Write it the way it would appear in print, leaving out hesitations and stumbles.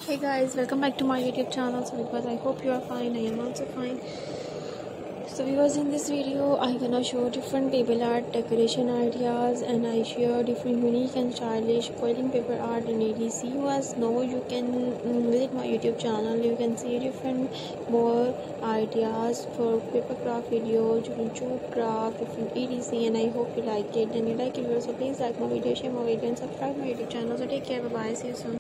Hey guys, welcome back to my YouTube channel. So because I hope you are fine, I am also fine. So because in this video I gonna show different paper art decoration ideas, and I share different unique and stylish foiling paper art and etc. You guys know you can visit my YouTube channel. You can see different more ideas for paper craft videos. You can choose craft different etc. And I hope you like it. And you like it, so please like my video, share my video, and subscribe my YouTube channel. So take care, bye bye, see you soon.